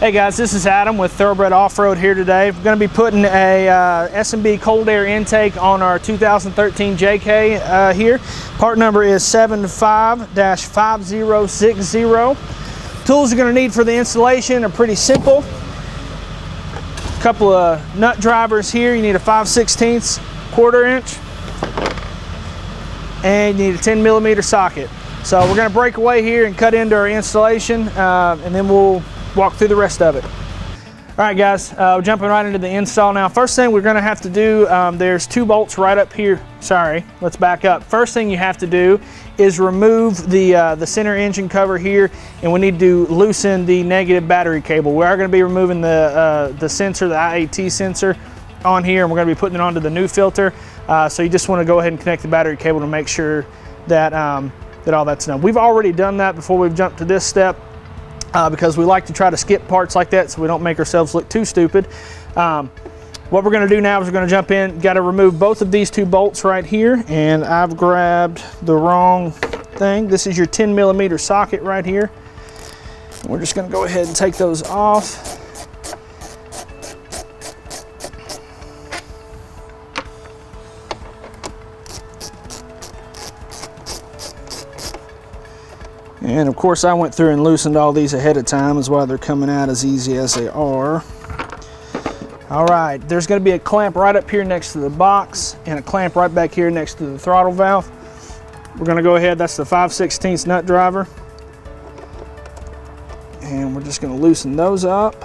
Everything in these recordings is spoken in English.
Hey guys, this is Adam with Thoroughbred Off-Road here today. We're going to be putting a S&B cold air intake on our 2013 JK here. Part number is 75-5060. Tools you're going to need for the installation are pretty simple. A couple of nut drivers here. You need a 5/16 1/4 inch and you need a 10mm socket. So we're going to break away here and cut into our installation and then we'll walk through the rest of it. All right guys, we're jumping right into the install now. First thing we're going to have to do, there's 2 bolts right up here. Sorry, let's back up. First thing you have to do is remove the center engine cover here, and we need to loosen the negative battery cable. We are going to be removing the sensor, the IAT sensor on here, and we're going to be putting it onto the new filter. So you just want to go ahead and connect the battery cable to make sure that, that all that's done. We've already done that before we've jumped to this step. Because we like to try to skip parts like that so we don't make ourselves look too stupid. What we're going to do now is we're going to jump in. Got to remove both of these 2 bolts right here, and I've grabbed the wrong thing. This is your 10mm socket right here. We're just going to go ahead and take those off. And of course I went through and loosened all these ahead of time, is why they're coming out as easy as they are. All right, there's going to be a clamp right up here next to the box and a clamp right back here next to the throttle valve. We're going to go ahead, that's the 5/16 nut driver. And we're just going to loosen those up.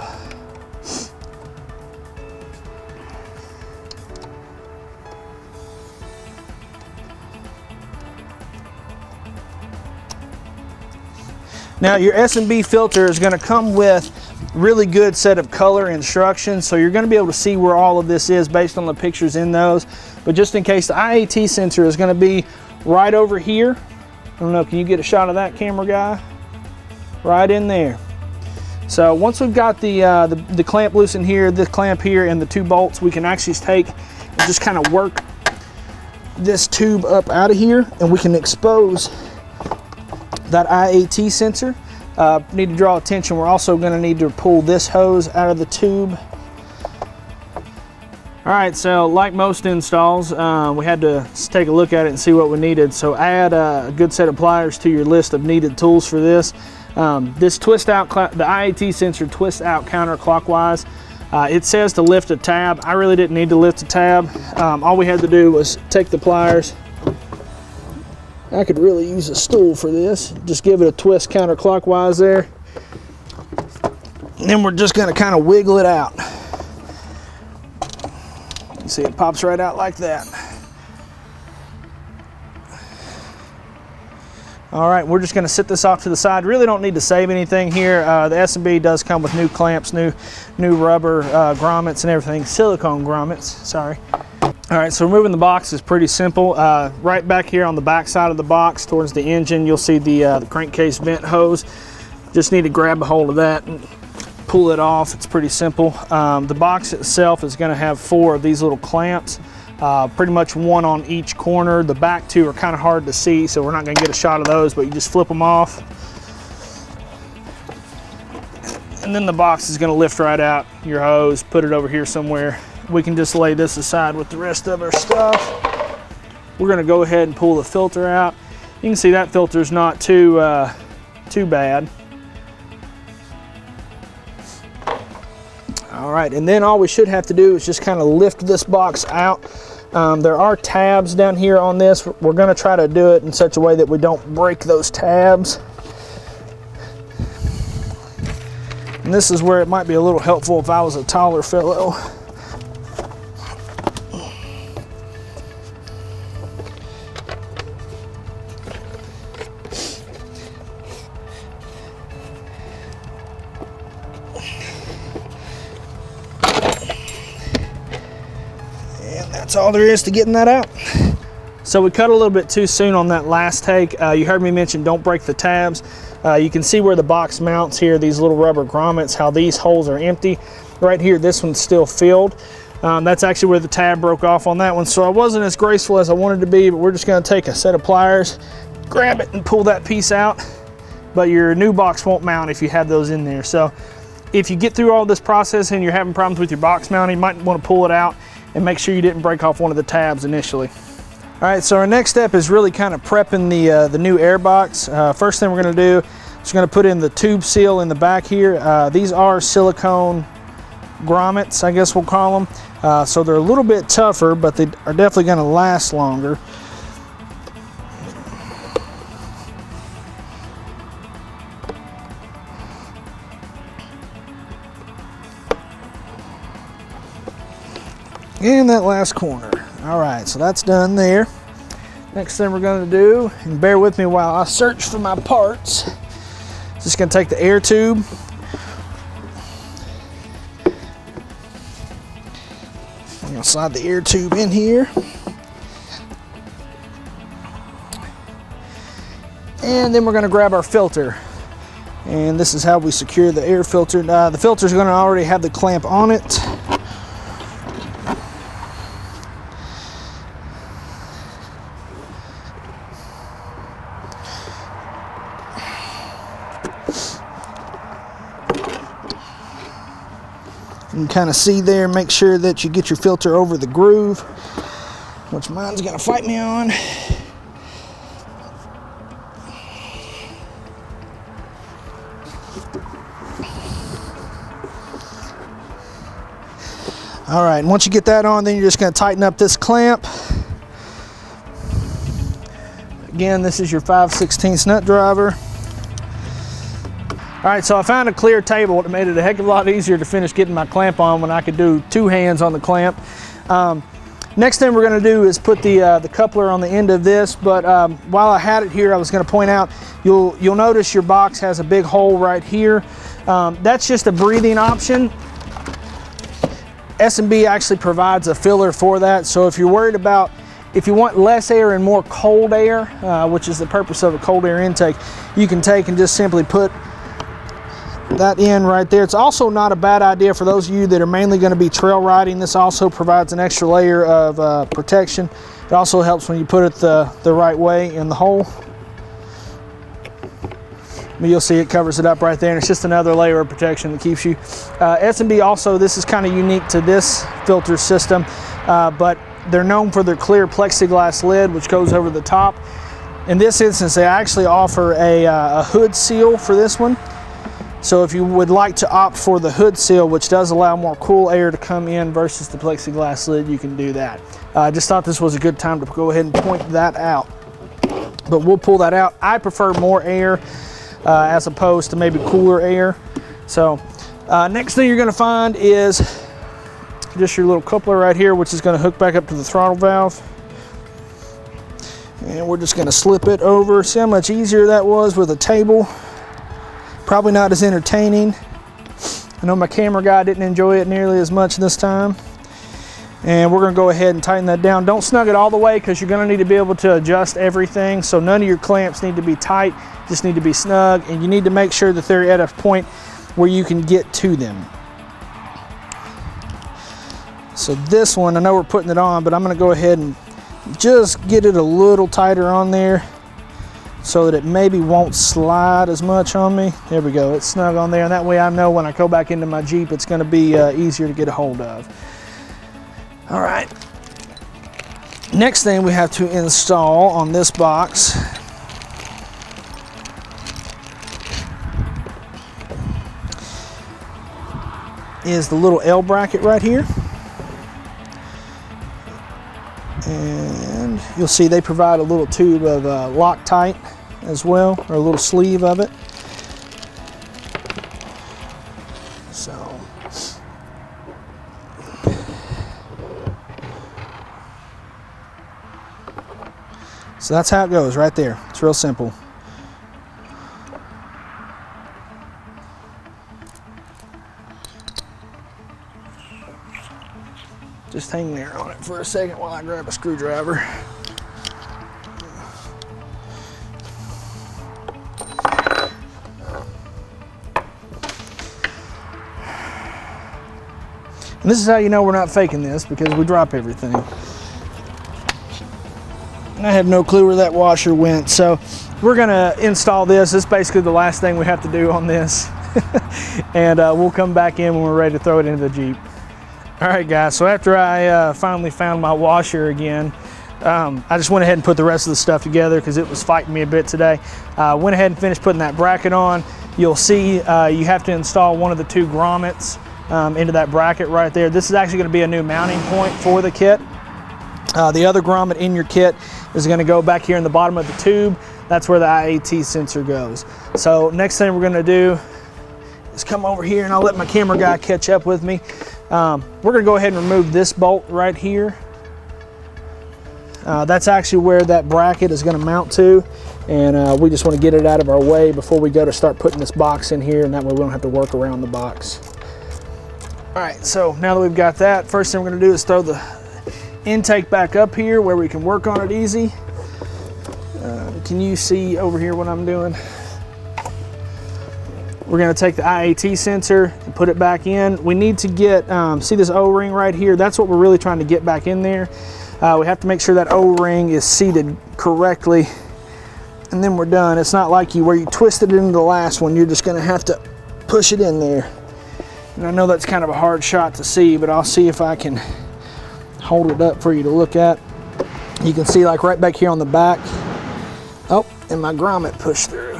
Now your S&B filter is going to come with really good set of color instructions, so you're going to be able to see where all of this is based on the pictures in those. But just in case, the IAT sensor is going to be right over here. I don't know, can you get a shot of that, camera guy? Right in there. So once we've got the clamp loosened here, the clamp here, and the 2 bolts, we can actually take and just kind of work this tube up out of here, and we can expose that IAT sensor. Need to draw attention, we're also going to need to pull this hose out of the tube. Alright, so like most installs, we had to take a look at it and see what we needed. So add a good set of pliers to your list of needed tools for this. This twist out, the IAT sensor twists out counterclockwise. It says to lift a tab. I really didn't need to lift a tab. All we had to do was take the pliers. I could really use a stool for this. Just give it a twist counterclockwise there. And then we're just going to kind of wiggle it out. You see it pops right out like that. All right, we're just going to sit this off to the side. Really don't need to save anything here. The S&B does come with new clamps, new rubber grommets and everything. Silicone grommets, sorry. All right, so removing the box is pretty simple. Right back here on the back side of the box towards the engine, you'll see the crankcase vent hose. Just need to grab a hold of that and pull it off. It's pretty simple. The box itself is going to have 4 of these little clamps, pretty much 1 on each corner. The back 2 are kind of hard to see, so we're not going to get a shot of those, but you just flip them off. And then the box is going to lift right out your hose, put it over here somewhere. We can just lay this aside with the rest of our stuff. We're going to go ahead and pull the filter out. You can see that filter is not too bad. All right, and then all we should have to do is just kind of lift this box out. There are tabs down here on this. We're going to try to do it in such a way that we don't break those tabs. And this is where it might be a little helpful if I was a taller fellow. That's all there is to getting that out. So we cut a little bit too soon on that last take. You heard me mention don't break the tabs. You can see where the box mounts here, these little rubber grommets, how these holes are empty. Right here, this one's still filled. That's actually where the tab broke off on that one. So I wasn't as graceful as I wanted to be, but we're just gonna take a set of pliers, grab it and pull that piece out. But your new box won't mount if you have those in there. So if you get through all this process and you're having problems with your box mount, you might want to pull it out and make sure you didn't break off one of the tabs initially. All right, so our next step is really kind of prepping the new air box. First thing we're going to do is we're going to put in the tube seal in the back here. These are silicone grommets, I guess we'll call them. So they're a little bit tougher, but they are definitely going to last longer. And that last corner. All right, so that's done there. Next thing we're going to do, and bear with me while I search for my parts, just going to take the air tube. I'm going to slide the air tube in here. And then we're going to grab our filter. And this is how we secure the air filter. The filter is going to already have the clamp on it. You can kind of see there, make sure that you get your filter over the groove, which mine's gonna fight me on. All right, and once you get that on, then you're just gonna tighten up this clamp. Again, this is your 5/16 nut driver. All right, so I found a clear table that made it a heck of a lot easier to finish getting my clamp on when I could do two hands on the clamp. Next thing we're gonna do is put the coupler on the end of this, but while I had it here, I was gonna point out, you'll notice your box has a big hole right here. That's just a breathing option. S&B actually provides a filler for that, so if you're worried about, if you want less air and more cold air, which is the purpose of a cold air intake, you can take and just simply put that in right there. It's also not a bad idea for those of you that are mainly going to be trail riding. This also provides an extra layer of protection. It also helps when you put it the right way in the hole. But you'll see it covers it up right there, and it's just another layer of protection that keeps you. S&B also, this is kind of unique to this filter system, but they're known for their clear plexiglass lid, which goes over the top. In this instance, they actually offer a hood seal for this one. So if you would like to opt for the hood seal, which does allow more cool air to come in versus the plexiglass lid, you can do that. I just thought this was a good time to go ahead and point that out. But we'll pull that out. I prefer more air as opposed to maybe cooler air. So next thing you're gonna find is just your little coupler right here, which is gonna hook back up to the throttle valve. And we're just gonna slip it over. See how much easier that was with a table? Probably not as entertaining. I know my camera guy didn't enjoy it nearly as much this time. And we're gonna go ahead and tighten that down. Don't snug it all the way because you're gonna need to be able to adjust everything. So none of your clamps need to be tight, just need to be snug. And you need to make sure that they're at a point where you can get to them. So this one, I know we're putting it on, but I'm gonna go ahead and just get it a little tighter on there, so that it maybe won't slide as much on me. There we go, it's snug on there, and that way I know when I go back into my Jeep, it's gonna be easier to get a hold of. All right, next thing we have to install on this box is the little L bracket right here. And you'll see they provide a little tube of Loctite as well, or a little sleeve of it. So that's how it goes right there. It's real simple. Just hang there on it for a second while I grab a screwdriver. And this is how you know we're not faking this, because we drop everything. And I have no clue where that washer went, so we're gonna install this. This is basically the last thing we have to do on this. and we'll come back in when we're ready to throw it into the Jeep. All right, guys, so after I finally found my washer again, I just went ahead and put the rest of the stuff together because it was fighting me a bit today. Went ahead and finished putting that bracket on. You'll see you have to install one of the 2 grommets into that bracket right there. This is actually going to be a new mounting point for the kit. The other grommet in your kit is going to go back here in the bottom of the tube. That's where the IAT sensor goes. So next thing we're going to do is come over here, and I'll let my camera guy catch up with me. We're going to go ahead and remove this bolt right here. That's actually where that bracket is going to mount to, and we just want to get it out of our way before we go to start putting this box in here, and that way we don't have to work around the box. All right, so now that we've got that, first thing we're going to do is throw the intake back up here where we can work on it easy. Can you see over here what I'm doing? We're going to take the IAT sensor and put it back in. We need to get, see this O-ring right here? That's what we're really trying to get back in there. We have to make sure that O-ring is seated correctly, and then we're done. It's not like where you twisted it into the last one. You're just going to have to push it in there. And I know that's kind of a hard shot to see, but I'll see if I can hold it up for you to look at. You can see like right back here on the back. Oh, and my grommet pushed through.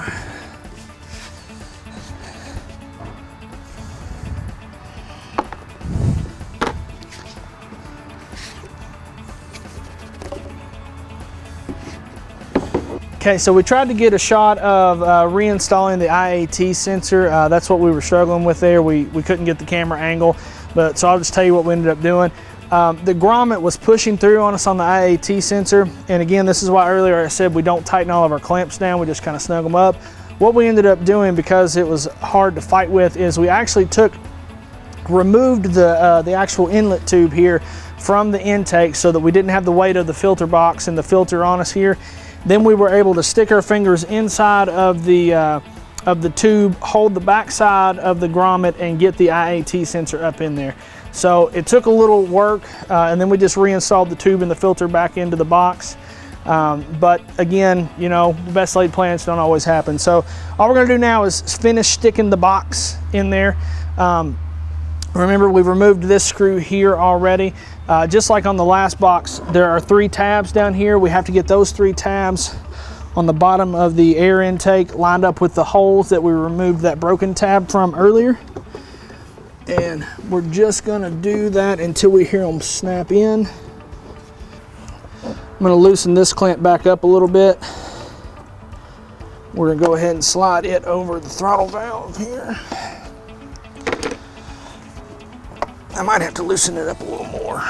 Okay, so we tried to get a shot of reinstalling the IAT sensor. That's what we were struggling with there. We couldn't get the camera angle, but so I'll just tell you what we ended up doing. The grommet was pushing through on us on the IAT sensor, and again, this is why earlier I said we don't tighten all of our clamps down, we just kind of snug them up. What we ended up doing, because it was hard to fight with, is we actually removed the actual inlet tube here from the intake so that we didn't have the weight of the filter box and the filter on us here. Then we were able to stick our fingers inside of the tube, hold the back side of the grommet, and get the IAT sensor up in there. So it took a little work, and then we just reinstalled the tube and the filter back into the box. But again, you know, best laid plans don't always happen. So all we're gonna do now is finish sticking the box in there. Remember, we've removed this screw here already. Just like on the last box, there are 3 tabs down here. We have to get those 3 tabs on the bottom of the air intake lined up with the holes that we removed that broken tab from earlier. And we're just gonna do that until we hear them snap in. I'm gonna loosen this clamp back up a little bit. We're gonna go ahead and slide it over the throttle valve here. I might have to loosen it up a little more.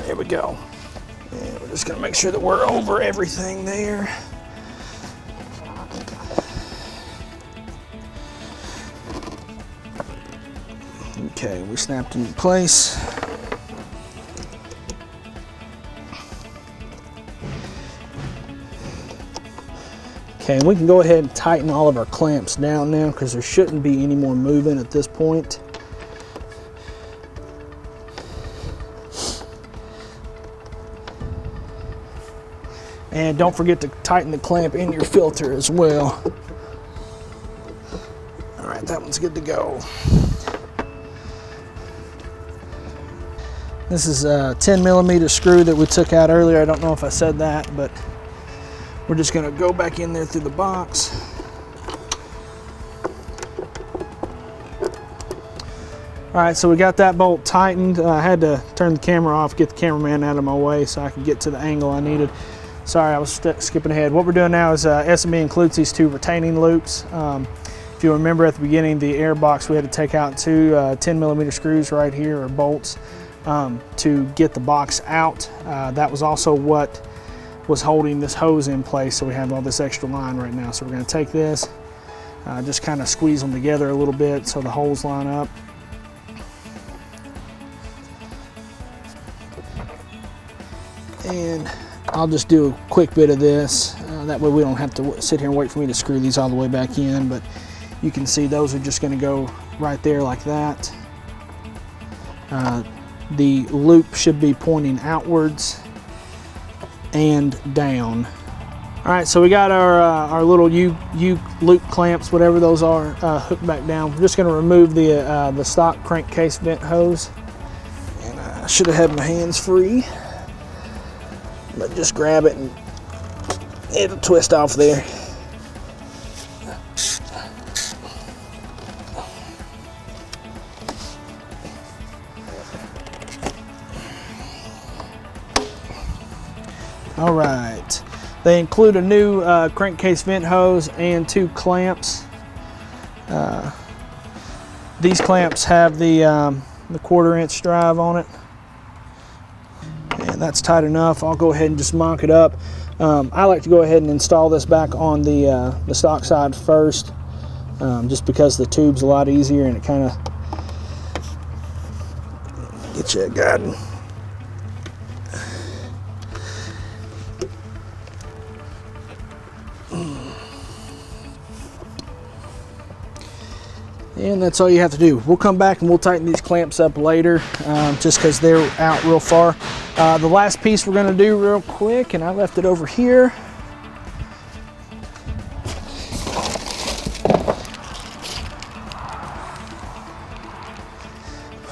There we go. And we're just gonna make sure that we're over everything there. Okay, we snapped into place. Okay, we can go ahead and tighten all of our clamps down now because there shouldn't be any more movement at this point. And don't forget to tighten the clamp in your filter as well. All right, that one's good to go. This is a 10mm screw that we took out earlier. I don't know if I said that, but we're just gonna go back in there through the box. All right, so we got that bolt tightened. I had to turn the camera off, get the cameraman out of my way so I could get to the angle I needed. Sorry, I was skipping ahead. What we're doing now is SME includes these 2 retaining loops. If you remember at the beginning, the air box, we had to take out 2 10mm screws right here, or bolts, to get the box out. That was also what was holding this hose in place, so we have all this extra line right now. So we're going to take this, just kind of squeeze them together a little bit so the holes line up. And I'll just do a quick bit of this, that way we don't have to sit here and wait for me to screw these all the way back in, but you can see those are just going to go right there like that. The loop should be pointing outwards. and down. All right, so we got our little U loop clamps, whatever those are, hooked back down. We're just going to remove the stock crankcase vent hose. And I should have had my hands free, but just grab it and it'll twist off there. All right, they include a new crankcase vent hose and 2 clamps. These clamps have the 1/4-inch drive on it, and that's tight enough. I'll go ahead and just mock it up. I like to go ahead and install this back on the stock side first, just because the tube's a lot easier and it kind of gets you guiding. And that's all you have to do. We'll come back and we'll tighten these clamps up later, just because they're out real far. The last piece we're going to do real quick, and I left it over here.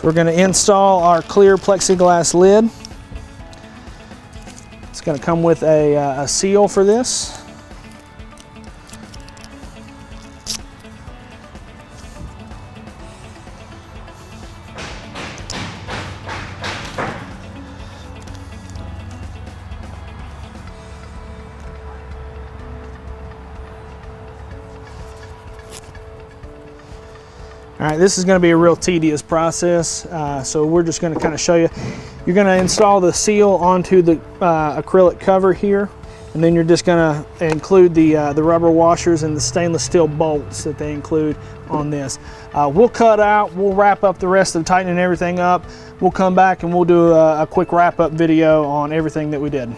We're going to install our clear plexiglass lid. It's going to come with a seal for this. All right, this is going to be a real tedious process, so we're just going to kind of show you. You're going to install the seal onto the acrylic cover here, and then you're just going to include the rubber washers and the stainless steel bolts that they include on this. We'll cut out, we'll wrap up the rest of tightening everything up. We'll come back and we'll do a quick wrap-up video on everything that we did.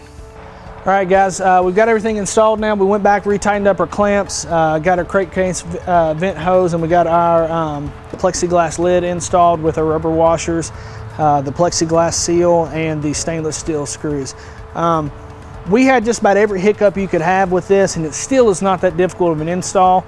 All right, guys, we've got everything installed now. We went back, retightened up our clamps, got our crankcase vent hose, and we got our plexiglass lid installed with our rubber washers, the plexiglass seal, and the stainless steel screws. We had just about every hiccup you could have with this, and it still is not that difficult of an install.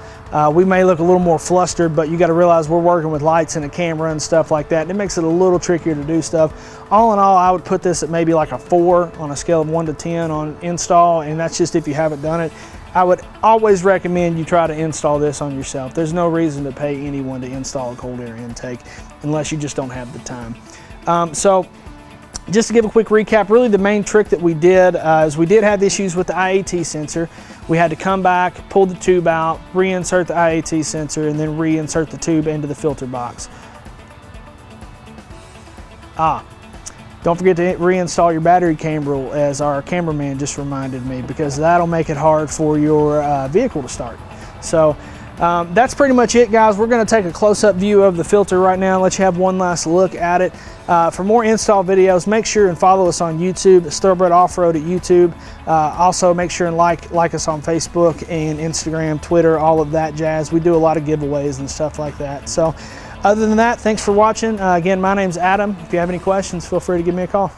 We may look a little more flustered, but you got to realize we're working with lights and a camera and stuff like that. It makes it a little trickier to do stuff. All in all, I would put this at maybe like a 4 on a scale of 1 to 10 on install, and that's just if you haven't done it. I would always recommend you try to install this on yourself. There's no reason to pay anyone to install a cold air intake unless you just don't have the time. So just to give a quick recap, really the main trick that we did is we did have issues with the IAT sensor. We had to come back, pull the tube out, reinsert the IAT sensor, and then reinsert the tube into the filter box. Don't forget to reinstall your battery cable, as our cameraman just reminded me, because that'll make it hard for your vehicle to start. So that's pretty much it, guys. We're going to take a close-up view of the filter right now and let you have one last look at it. For more install videos, make sure and follow us on YouTube. It's Thoroughbred Off-Road at YouTube. Also, make sure and like us on Facebook and Instagram, Twitter, all of that jazz. We do a lot of giveaways and stuff like that. So other than that, thanks for watching. Again, my name's Adam. If you have any questions, feel free to give me a call.